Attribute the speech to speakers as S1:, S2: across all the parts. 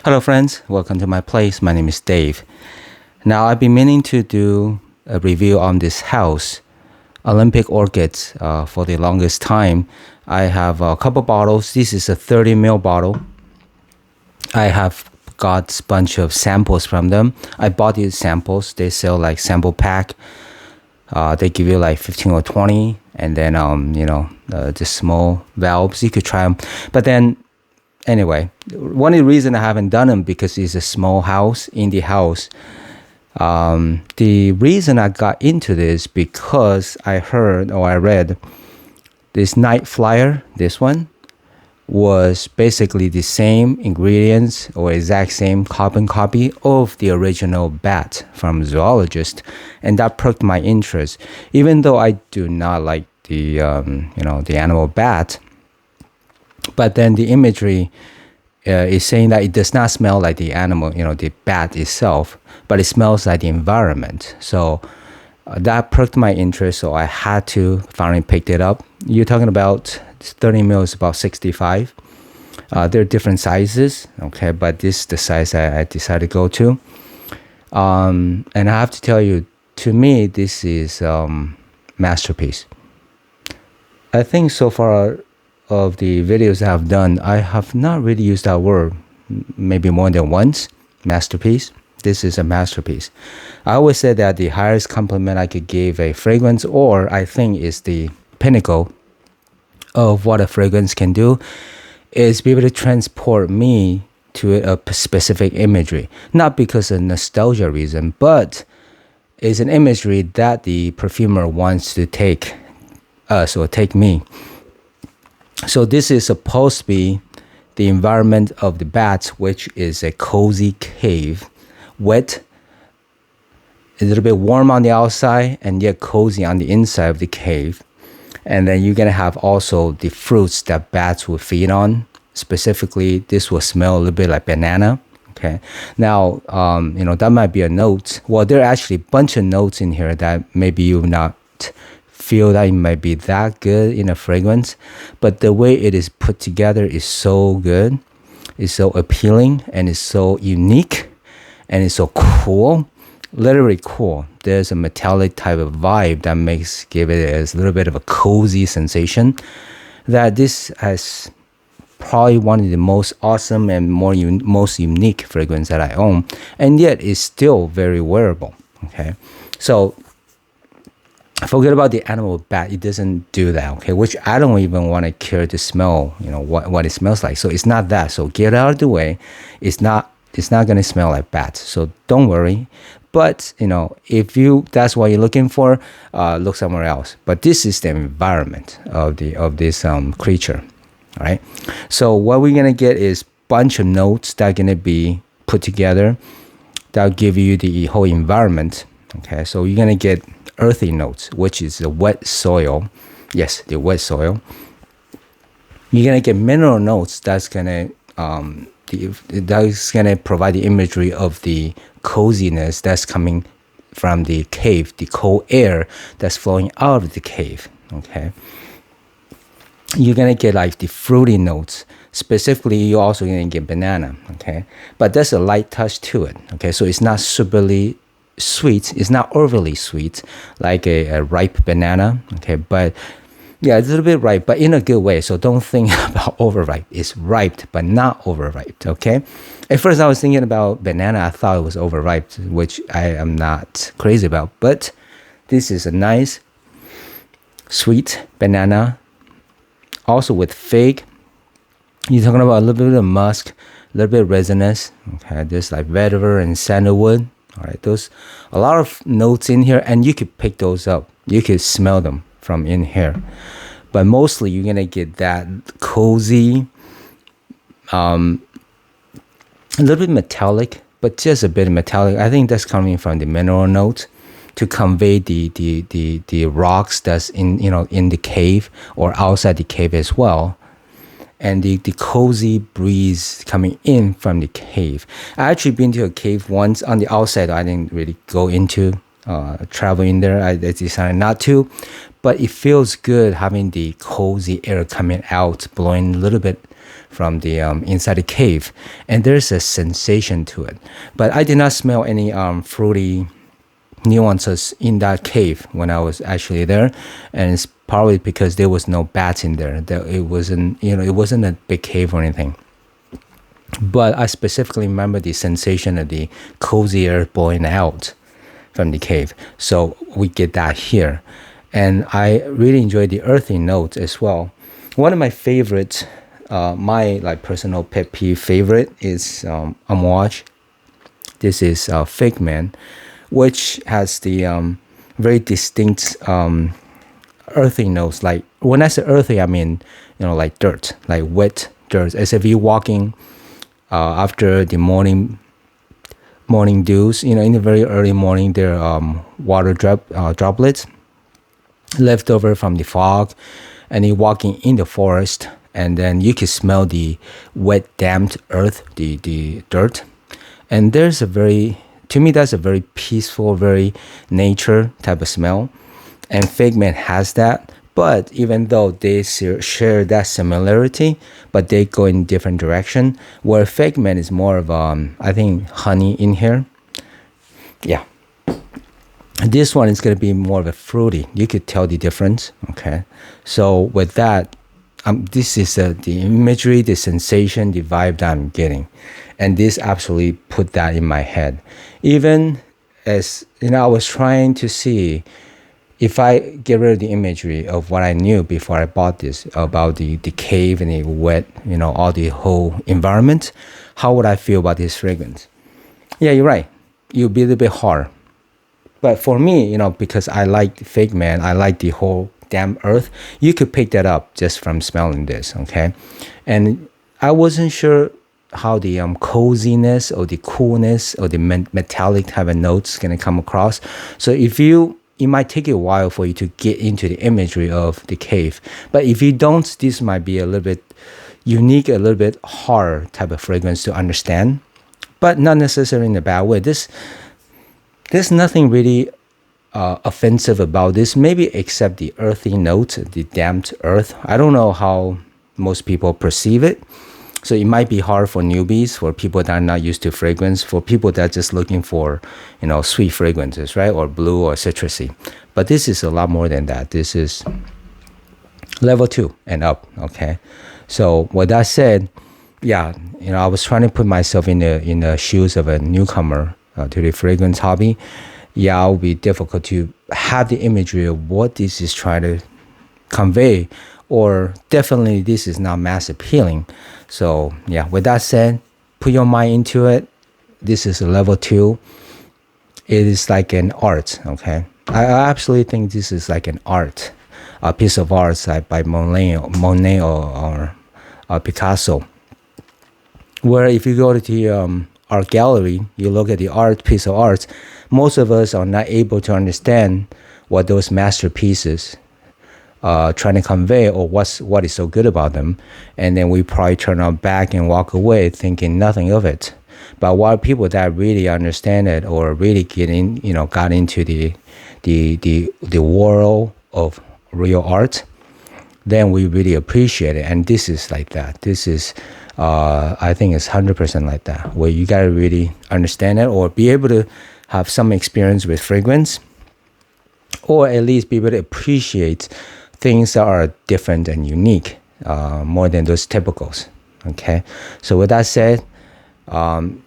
S1: Hello friends, welcome to my place. My name is Dave. Now I've been meaning to do a review on this house, Olympic orchids, for the longest time. I have a couple bottles. This is a 30 ml bottle. I have got a bunch of samples from them. I bought these samples. They sell like sample pack. They give you like 15 or 20, and then the small valves. You could try them, but then anyway, one of the reasons I haven't done them because it's a small house, indie house. The reason I got into this because I heard or I read this night flyer. This one was basically the same ingredients or exact same carbon copy of the original bat from zoologist, and that perked my interest. Even though I do not like the the animal bat, but then the imagery is saying that it does not smell like the animal, the bat itself, but it smells like the environment. So that perked my interest, so I had to finally pick it up. You're talking about 30 ml is about 65. There are different sizes, okay, but this is the size I decided to go to. And I have to tell you, to me, this is masterpiece. I think so far of the videos I have done, I have not really used that word, maybe more than once. Masterpiece. This is a masterpiece. I always say that the highest compliment I could give a fragrance, or I think is the pinnacle of what a fragrance can do, is be able to transport me to a specific imagery. Not because of nostalgia reason, but it's an imagery that the perfumer wants to take us or take me. So this is supposed to be the environment of the bats, which is a cozy cave, wet, a little bit warm on the outside, and yet cozy on the inside of the cave. And then you're going to have also the fruits that bats will feed on. Specifically, this will smell a little bit like banana. Okay. Now, that might be a note. Well, there are actually a bunch of notes in here that maybe you not feel that it might be that good in a fragrance, but the way it is put together is so good, it's so appealing, and it's so unique, and it's so cool, literally cool. There's a metallic type of vibe that give it a little bit of a cozy sensation. That this has probably one of the most awesome and most unique fragrance that I own, and yet it's still very wearable. Okay, so forget about the animal bat. It doesn't do that, okay? Which I don't even want to care to smell, what it smells like. So it's not that. So get out of the way. It's not going to smell like bats. So don't worry. But, if that's what you're looking for, look somewhere else. But this is the environment of this creature, all right? So what we're going to get is bunch of notes that are going to be put together that'll give you the whole environment, okay? So you're going to get earthy notes, which is the wet soil. Yes, the wet soil. You're gonna get mineral notes. That's gonna provide the imagery of the coziness that's coming from the cave, the cold air that's flowing out of the cave. Okay. You're gonna get like the fruity notes. Specifically, you're also gonna get banana. Okay, but there's a light touch to it. Okay, so it's not superly sweet. It's not overly sweet like a ripe banana. Okay, but yeah, it's a little bit ripe, but in a good way. So don't think about overripe. It's ripe, but not overripe. Okay. At first, I was thinking about banana. I thought it was overripe, which I am not crazy about. But this is a nice, sweet banana, also with fig. You're talking about a little bit of musk, a little bit of resinous. Okay, just like vetiver and sandalwood. All right, those a lot of notes in here, and you could pick those up. You could smell them from in here, but mostly you're gonna get that cozy, a little bit metallic, but just a bit metallic. I think that's coming from the mineral note to convey the rocks that's in the cave or outside the cave as well. And the cozy breeze coming in from the cave. I actually been to a cave once on the outside. I didn't really go into travel in there. I decided not to, but it feels good having the cozy air coming out, blowing a little bit from the inside the cave, and there's a sensation to it. But I did not smell any fruity nuances in that cave when I was actually there, and it's probably because there was no bats in there. That it wasn't, it wasn't a big cave or anything. But I specifically remember the sensation of the cozy air blowing out from the cave. So we get that here, and I really enjoy the earthy notes as well. One of my favorites, my like personal pet peeve favorite is amouage. This is figment, which has the very distinct earthy notes. Like when I say earthy, I mean like dirt, like wet dirt, as if you're walking after the morning dews. In the very early morning, there are water droplets left over from the fog, and you're walking in the forest, and then you can smell the wet, damped earth, the dirt, and to me, that's a very peaceful, very nature type of smell, and figment has that. But even though they share that similarity, but they go in different direction, where figment is more of, I think, honey in here. Yeah. This one is going to be more of a fruity. You could tell the difference, okay? So with that, this is the imagery, the sensation, the vibe that I'm getting. And this absolutely put that in my head. Even as, I was trying to see if I get rid of the imagery of what I knew before I bought this, about the cave and the wet, all the whole environment, how would I feel about this fragrance? Yeah, you're right. It would be a little bit hard. But for me, because I like figment, I like the whole damp earth, you could pick that up just from smelling this, okay? And I wasn't sure how the coziness or the coolness or the metallic type of notes going to come across. So it might take a while for you to get into the imagery of the cave. But if you don't, this might be a little bit unique, a little bit hard type of fragrance to understand, but not necessarily in a bad way. There's nothing really offensive about this, maybe except the earthy note, the damped earth. I don't know how most people perceive it. So it might be hard for newbies, for people that are not used to fragrance, for people that are just looking for, sweet fragrances, right? Or blue or citrusy. But this is a lot more than that. This is level 2 and up, okay? So with that said, yeah, I was trying to put myself in the shoes of a newcomer to the fragrance hobby. Yeah, it will be difficult to have the imagery of what this is trying to convey, or definitely this is not mass appealing. So yeah, with that said, put your mind into it. This is a level 2. It is like an art, okay? I absolutely think this is like an art, a piece of art like by Monet or Picasso. Where if you go to the art gallery, you look at the piece of art, most of us are not able to understand what those masterpieces trying to convey, or what is so good about them, and then we probably turn our back and walk away thinking nothing of it. But while people that really understand it, or really got into the world of real art, then we really appreciate it. And this is like that. This is I think it's 100% like that, where you gotta really understand it, or be able to have some experience with fragrance, or at least be able to appreciate things that are different and unique, more than those typicals. Okay, so with that said,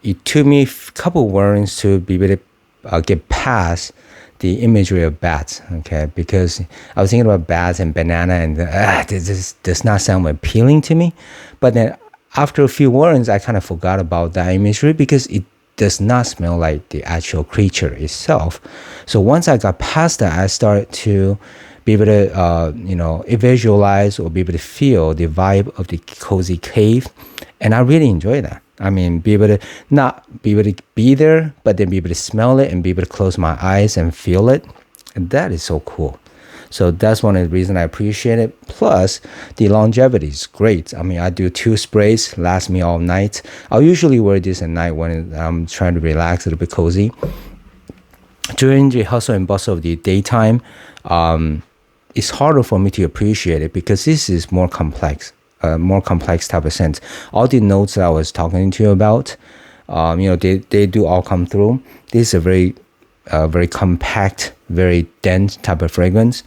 S1: it took me a couple words to be able to get past the imagery of bats. Okay, because I was thinking about bats and banana, and this does not sound appealing to me. But then after a few words, I kind of forgot about that imagery, because it does not smell like the actual creature itself. So once I got past that, I started to be able to, visualize or be able to feel the vibe of the cozy cave. And I really enjoy that. I mean, be able to not be able to be there, but then be able to smell it and be able to close my eyes and feel it. And that is so cool. So that's one of the reasons I appreciate it. Plus, the longevity is great. I mean, I do 2 sprays, last me all night. I'll usually wear this at night when I'm trying to relax, a little bit cozy. During the hustle and bustle of the daytime, it's harder for me to appreciate it, because this is more complex. more complex type of scent. All the notes that I was talking to you about, they do all come through. This is a very compact, very dense type of fragrance.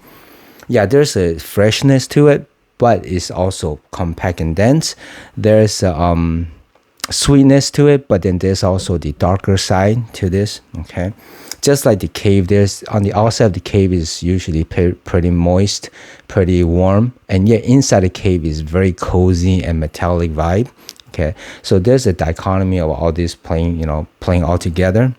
S1: Yeah, there's a freshness to it, but it's also compact and dense. There's sweetness to it, but then there's also the darker side to this. Okay, just like the cave, there's on the outside of the cave is usually pretty moist, pretty warm, and yet inside the cave is very cozy and metallic vibe. Okay, so there's a dichotomy of all this playing all together.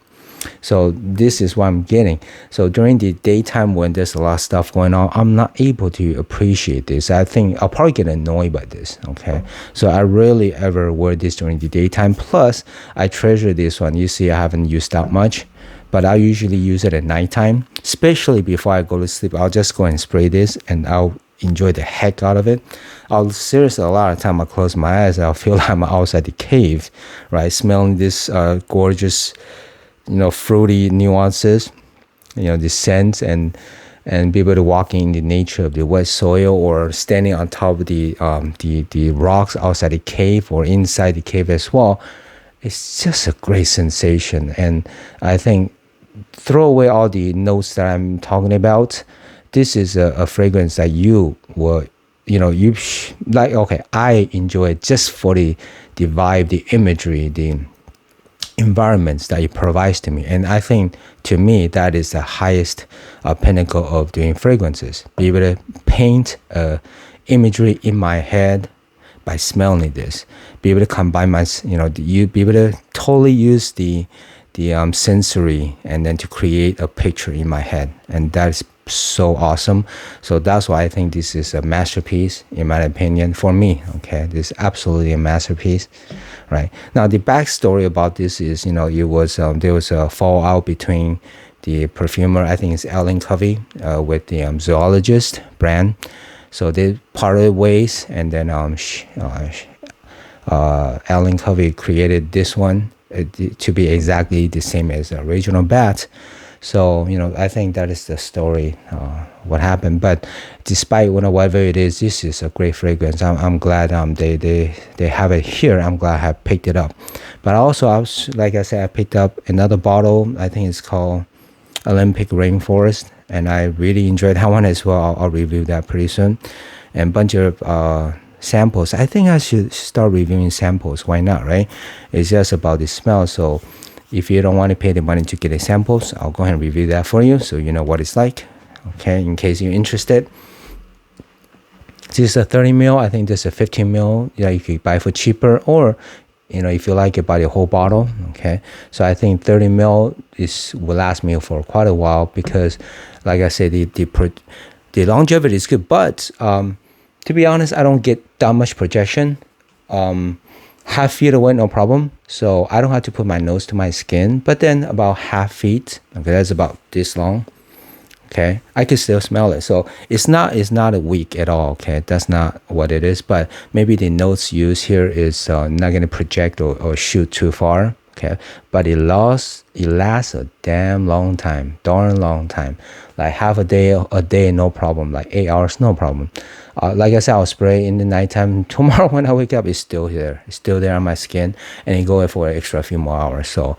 S1: So this is what I'm getting. So during the daytime when there's a lot of stuff going on, I'm not able to appreciate this. I think I'll probably get annoyed by this. Okay. So I rarely ever wear this during the daytime. Plus, I treasure this one. You see, I haven't used that much, but I usually use it at nighttime, especially before I go to sleep. I'll just go and spray this and I'll enjoy the heck out of it. I'll seriously, a lot of time I close my eyes, I'll feel like I'm outside the cave, right? Smelling this gorgeous, fruity nuances, the scents and be able to walk in the nature of the wet soil or standing on top of the rocks outside the cave or inside the cave as well. It's just a great sensation. And I think throw away all the notes that I'm talking about. This is a fragrance that you will, like, okay, I enjoy it just for the vibe, the imagery, the environments that it provides to me. And I think to me that is the highest pinnacle of doing fragrances. Be able to paint imagery in my head by smelling this. Be able to combine you be able to totally use the sensory and then to create a picture in my head. And that is so awesome. So that's why I think this is a masterpiece in my opinion for me. Okay, this is absolutely a masterpiece. Right now, the backstory about this is, it was there was a fallout between the perfumer, I think it's Ellen Covey, with the zoologist brand. So they parted ways, and then Ellen Covey created this one to be exactly the same as the original bat. So, I think that is the story, what happened. But despite whatever it is, this is a great fragrance. I'm glad they have it here. I'm glad I have picked it up. But also, like I said, I picked up another bottle. I think it's called Olympic Rainforest. And I really enjoyed that one as well. I'll review that pretty soon. And a bunch of samples. I think I should start reviewing samples. Why not, right? It's just about the smell. So if you don't want to pay the money to get the samples, I'll go ahead and review that for you so you know what it's like. Okay, in case you're interested. This is a 30 ml. I think this is a 15 ml. Yeah, you could buy for cheaper, or if you like it, buy the whole bottle. Okay, so I think 30 ml will last me for quite a while because, like I said, the longevity is good. But to be honest, I don't get that much projection. Half feet away, no problem. So I don't have to put my nose to my skin. But then about half feet, okay, that's about this long. Okay, I can still smell it. So it's not a weak at all. Okay, that's not what it is. But maybe the notes used here is not going to project or shoot too far. Okay, but it lasts a damn long time, darn long time. Like half a day, no problem. Like 8 hours, no problem. Like I said, I'll spray in the nighttime. Tomorrow when I wake up, it's still here. It's still there on my skin, and it goes for an extra few more hours. So,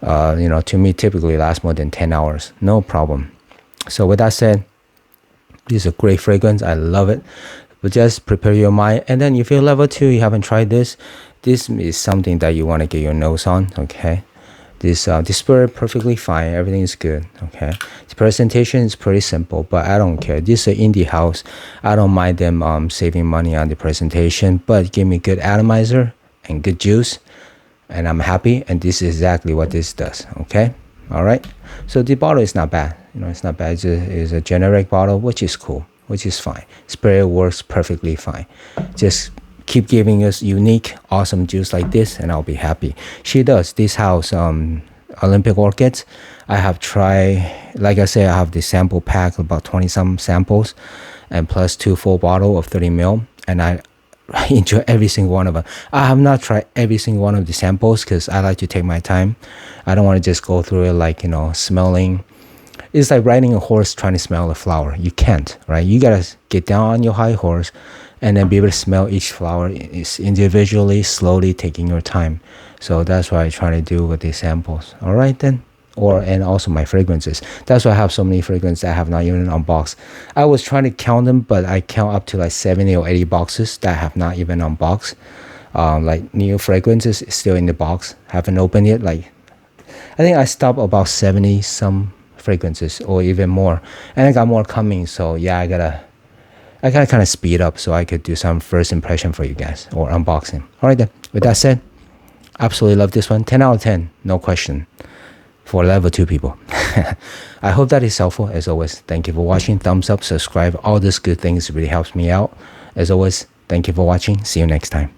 S1: to me, typically lasts more than 10 hours. No problem. So with that said, this is a great fragrance. I love it. But just prepare your mind. And then if you're level 2, you haven't tried this is something that you want to get your nose on. Okay. This spray perfectly fine. Everything is good. Okay. The presentation is pretty simple, but I don't care. This is an indie house. I don't mind them saving money on the presentation, but give me good atomizer and good juice, and I'm happy. And this is exactly what this does. Okay. All right. So the bottle is not bad. It's not bad. It's a generic bottle, which is cool, which is fine. Sprayer works perfectly fine. Just keep giving us unique, awesome juice like this, and I'll be happy. She does. This house, Olympic Orchids, I have tried, like I said, I have the sample pack, about 20-some samples, and plus 2 full bottle of 30 ml, and I enjoy every single one of them. I have not tried every single one of the samples because I like to take my time. I don't want to just go through it like, smelling. It's like riding a horse trying to smell a flower. You can't, right? You got to get down on your high horse and then be able to smell each flower is individually, slowly, taking your time. So that's what I try to do with these samples. All right then. And also my fragrances. That's why I have so many fragrances that I have not even unboxed. I was trying to count them, but I count up to like 70 or 80 boxes that I have not even unboxed. Like new fragrances still in the box, haven't opened yet. Like I think I stopped about 70 some fragrances or even more, and I got more coming. So yeah, I gotta kind of speed up so I could do some first impression for you guys or unboxing. All right then. With that said, absolutely love this one. 10 out of 10, no question. For level 2 people. I hope that is helpful. As always, thank you for watching. Thumbs up, subscribe, all these good things really helps me out. As always, thank you for watching. See you next time.